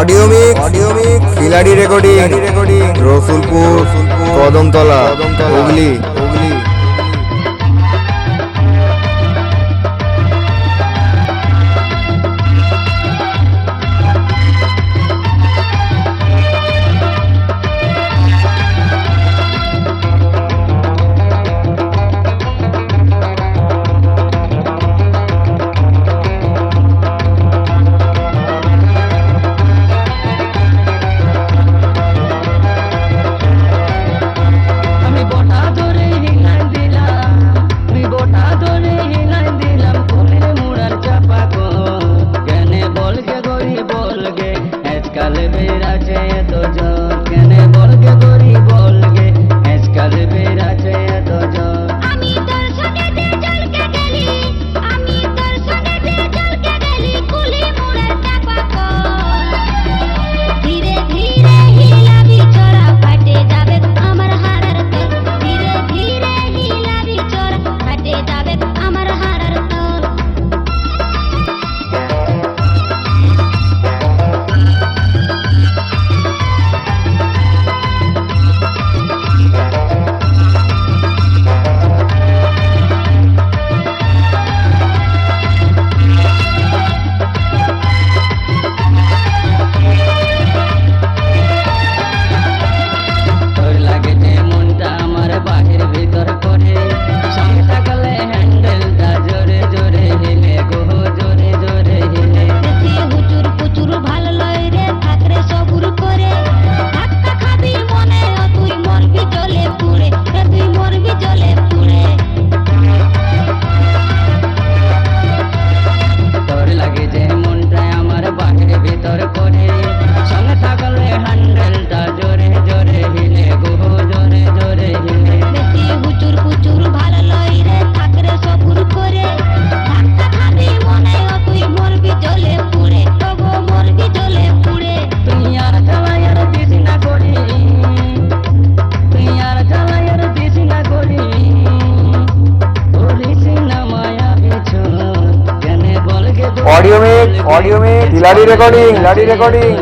Audio mix খিলাড়ি recording Rasulpur Kadamtala Hooghly. Audio में खिलाड़ी recording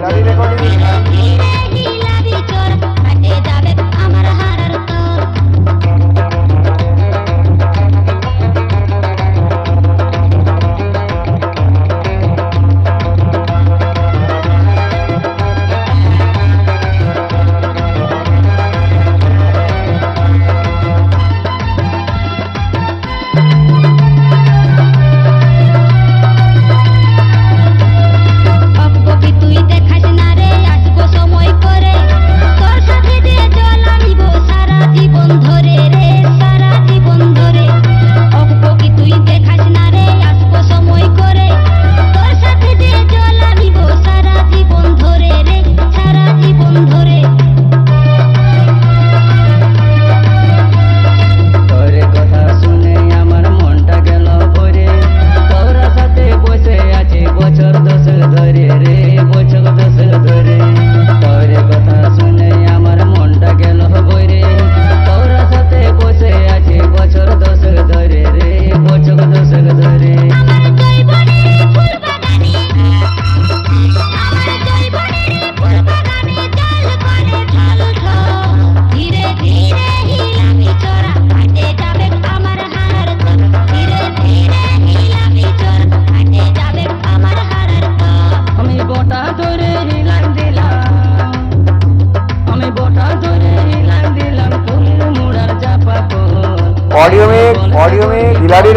audio में खिलाड़ी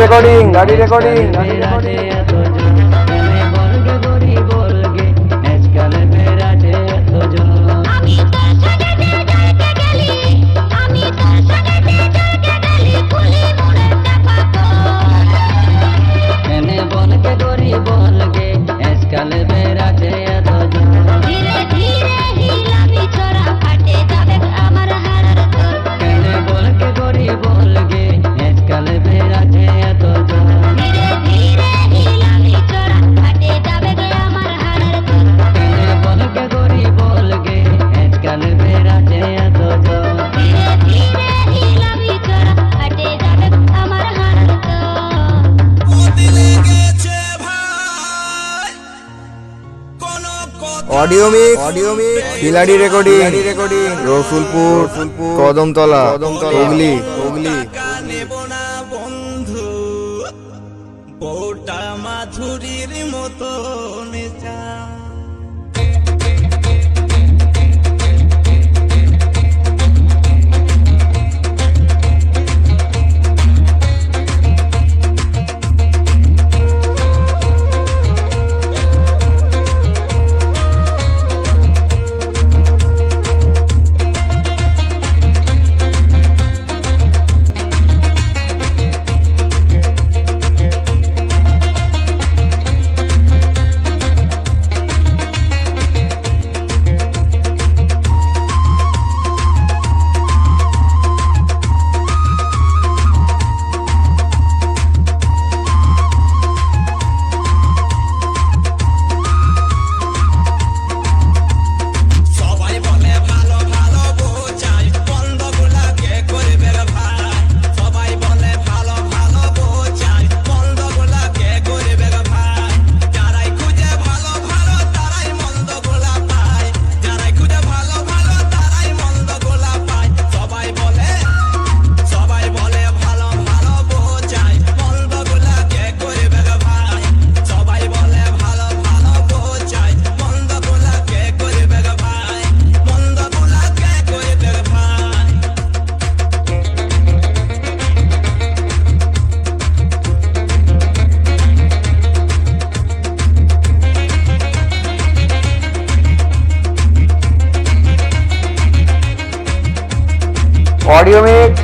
रिकॉर्डिंग बोल गे आजकल बेरा जे तो धीरे धीरे हिला অডিও মিক্স খিলাড়ি রেকর্ডিং রসুলপুর কদমতলা হুগলি নেব না বন্ধু বউটা মাধুরীর মতো নেচা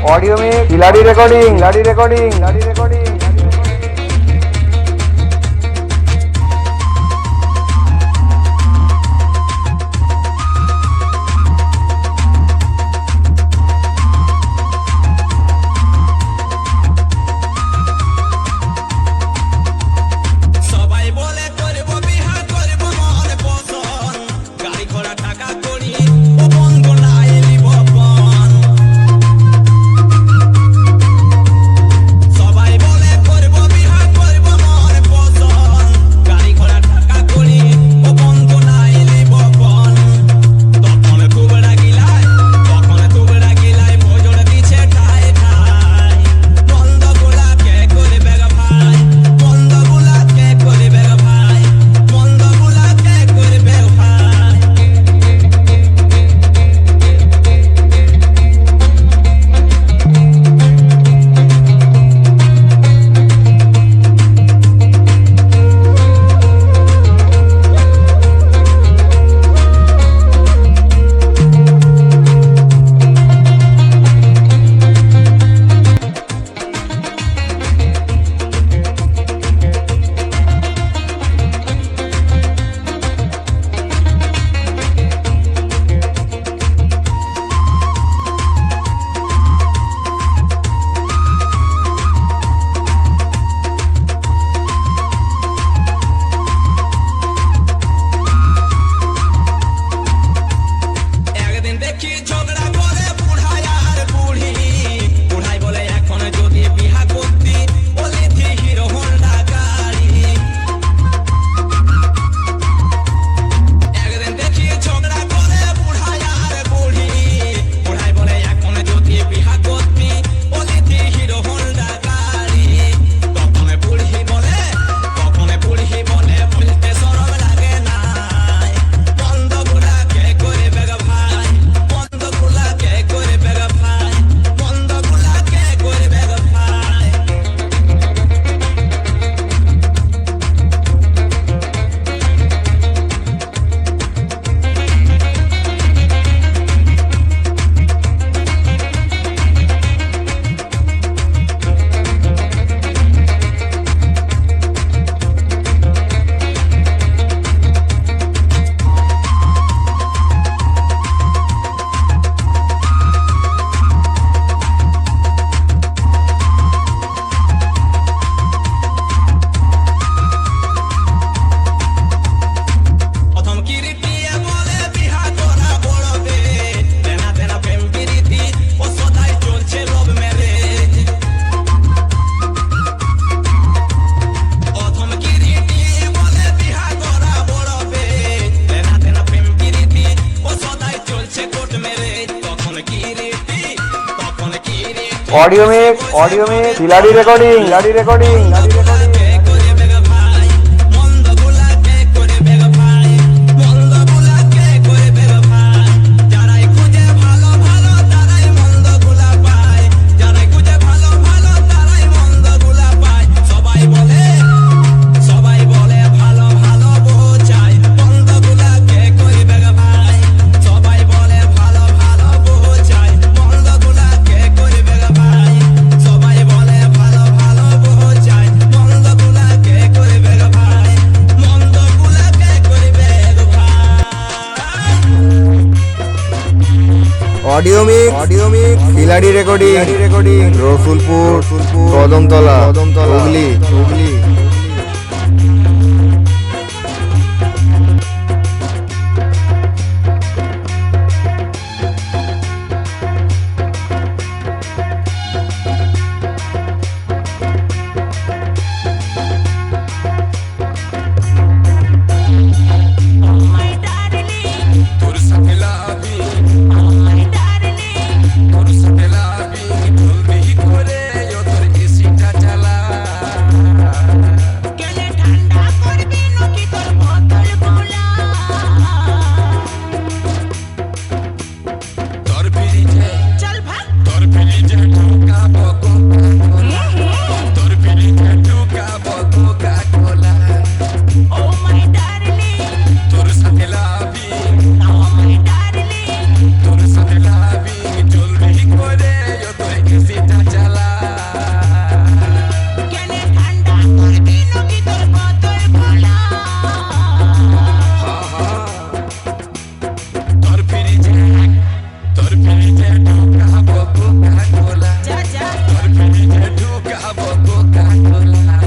ऑडियो में खिलाड़ी रिकॉर्डिंग সবাই বলে করব বিহা করব মন পছন্দ গাড়ি ঘোড়া টাকা করি ও বন্ধ নাই নিবপন সবাই বলে অডিও মিক্স খিলাড়ি রেকর্ডিং খিলাড়ি রেকর্ডিং কে করবে গো ভাই মন্দগুলা কে করবে গো ভাই মন্দগুলা কে করবে গো ভাই যারাই খুঁজে ভালো ভালো তারাই মন্দগুলা পায় যারাই খুঁজে ভালো ভালো তারাই মন্দগুলা পায় সবাই বলে ভালো ভালো বোঝায় মন্দগুলা কে করবে গো ভাই সবাই বলে ভালো ভালো বোঝায় মন্দগুলা কে করবে গো ভাই সবাই বলে ভালো ভালো বোঝায় মন্দগুলা কে করবে গো ভাই মন্দগুলা কে করবে গো ভাই audio mix Khiladi recording Rasulpur Kadamtala Hooghly My darling, তোর সাথে লাভি my darling, তোর সাথে লাভি জলদি করে ও তোর এসিটা চালা গেলে ঠান্ডা করবি নাকি তোর বোতল গুলা? তোর ফ্রিজে চল ভাগ। তোর ফ্রিজে ঢুকাবো কোকা-কোলা তোর ফ্রিজে ঢুকাবো কোকা-কোলা Oh my darling, তোর সাথে লাভি oh my darling, তোর সাথে লাভি জলদি করে ও তোর এসিটা চালা গেলে ঠান্ডা করবি নাকি তোর বোতল গুলা? তোর ফ্রিজে ঢুকাবো কোকা-কোলা যা যা। তোর ফ্রিজে ঢুকাবো কোকা-কোলা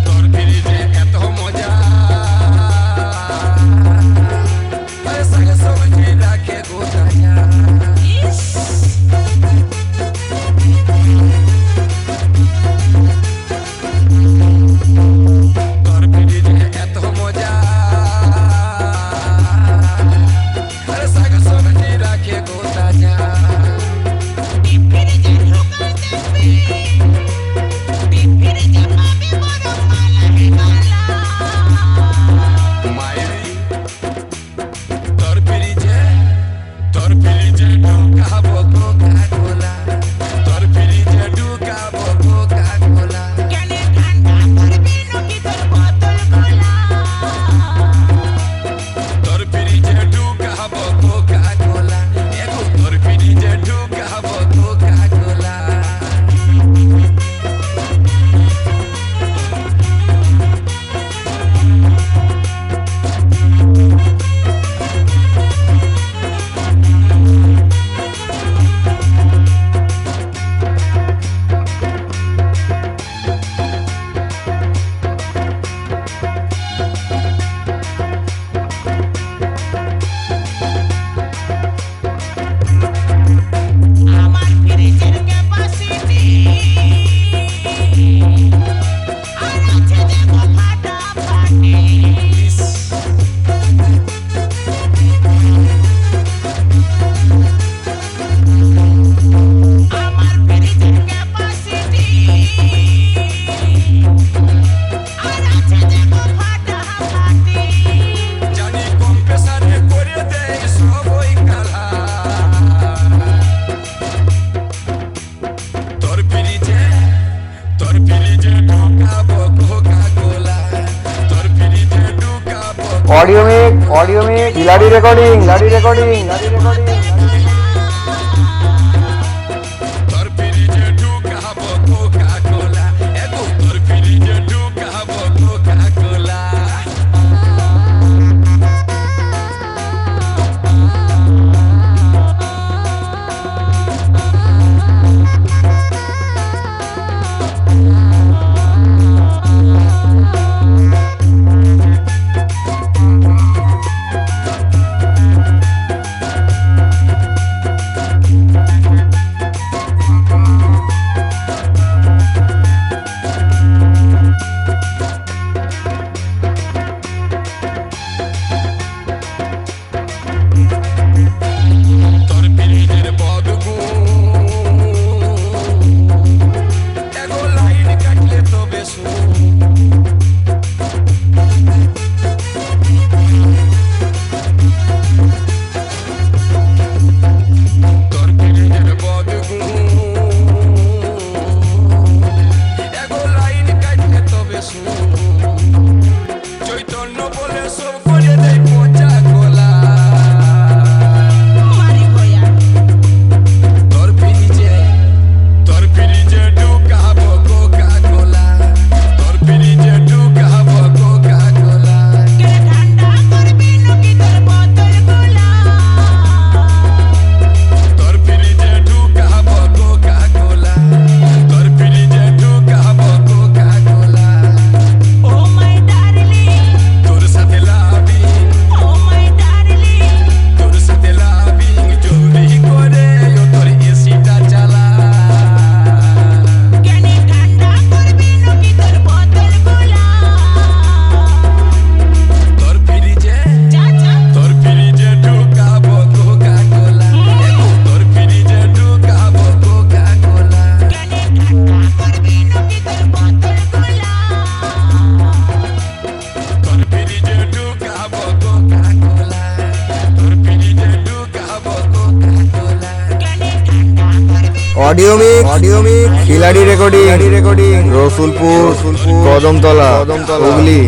তোর ফ্রিজে এত মজা আরে সাগে সবজি রাখে গোতাজা ইস, তোর ফ্রিজে এত মজা আরে সাগে সবজি রাখে গোতাজা ডিপ ফ্রিজে ঢুকা দেখবি, ডিপ ফ্রিজে পাবি বড় মালাই মালা। মাইরি তোর ফ্রিজে ঢুকাবো কোকা-কোলা তোর ফ্রিজে ঢুকাবো কোকা-কোলা গেলে ঠান্ডা করবি নাকি তোর বোতল গুলা? তোর ফ্রিজে ঢুকাবো কোকা-কোলা এগো তোর ফ্রিজে ঢুকাবো কোকা-কোলা আমার ফ্রিজের ক্যাপাসিটি আর আছে দেখো ফাটাফাটি। আমার ফ্রিজের ক্যাপাসিটি আর আছে দেখো ফাটাফাটি। জানি কম্প্রেসারে করে দেয় সবই কালা তোর ফ্রিজে ঢুকাবো কোকা-কোলা তোর ফ্রিজে ঢুকাবো অডিও মিক্স খিলাড়ি রেকর্ডিং তোর ফ্রিজে ঢুকাবো কোকা-কোলা এগো তোর ফ্রিজে ঢুকাবো কোকা-কোলা অডিও মিক্স খিলাড়ি রেকর্ডিং রসুলপুর কদমতলা হুগলি